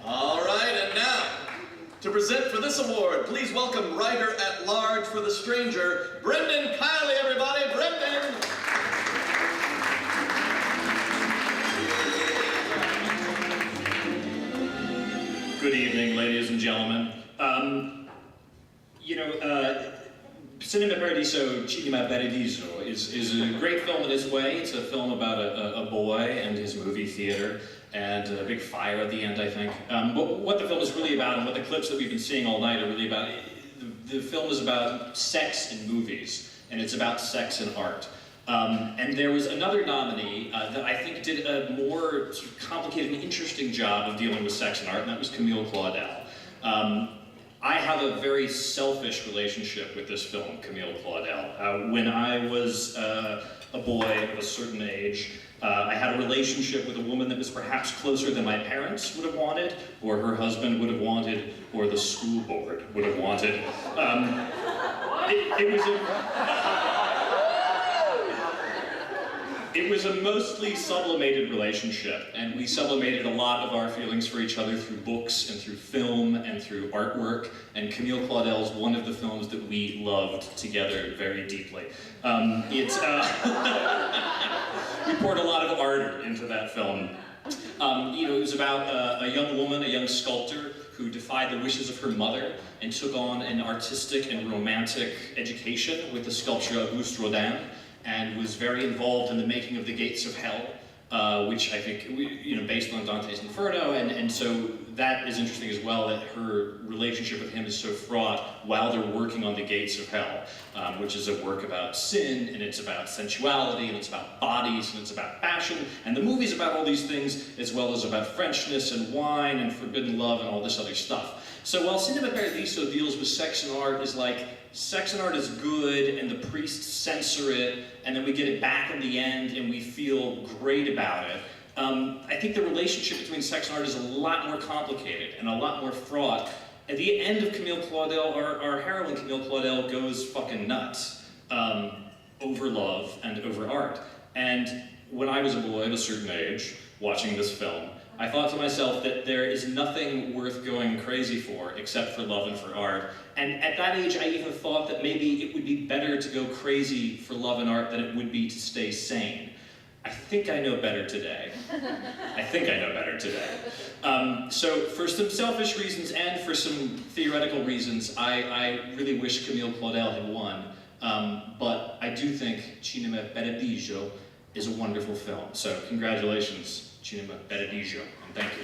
All right, and now, to present for this award, please welcome writer-at-large for The Stranger, Brendan Kiley, everybody. Brendan! Good evening, ladies and gentlemen. Cinema Paradiso, Cinema Paradiso is a great film in its way. It's a film about a boy and his movie theater and a big fire at the end, I think. But what the film is really about, and what the clips that we've been seeing all night are really about, the film is about sex in movies, and it's about sex in art. And there was another nominee that I think did a more sort of complicated and interesting job of dealing with sex in art, and that was Camille Claudel. I have a very selfish relationship with this film, Camille Claudel. When I was a boy of a certain age, I had a relationship with a woman that was perhaps closer than my parents would have wanted, or her husband would have wanted, or the school board would have wanted. It was a mostly sublimated relationship, and we sublimated a lot of our feelings for each other through books and through film and through artwork, and Camille Claudel is one of the films that we loved together very deeply. We poured a lot of ardor into that film. It was about a young woman, a young sculptor, who defied the wishes of her mother and took on an artistic and romantic education with the sculpture Auguste Rodin, and was very involved in the making of the Gates of Hell, which I think, based on Dante's Inferno, and so that is interesting as well, that her relationship with him is so fraught while they're working on the Gates of Hell, which is a work about sin, and it's about sensuality, and it's about bodies, and it's about passion, and the movie's about all these things, as well as about Frenchness and wine and forbidden love and all this other stuff. So while Cinema Paradiso deals with sex and art is like, sex and art is good, and the priests censor it, and then we get it back in the end, and we feel great about it. I think the relationship between sex and art is a lot more complicated and a lot more fraught. At the end of Camille Claudel, our heroine Camille Claudel goes fucking nuts over love and over art. And when I was a boy of a certain age, watching this film, I thought to myself that there is nothing worth going crazy for except for love and for art. And at that age, I even thought that maybe it would be better to go crazy for love and art than it would be to stay sane. I think I know better today. So for some selfish reasons and for some theoretical reasons, I really wish Camille Claudel had won. But I do think Cinema Paradiso is a wonderful film. So congratulations, Cinema Paradiso, and thank you.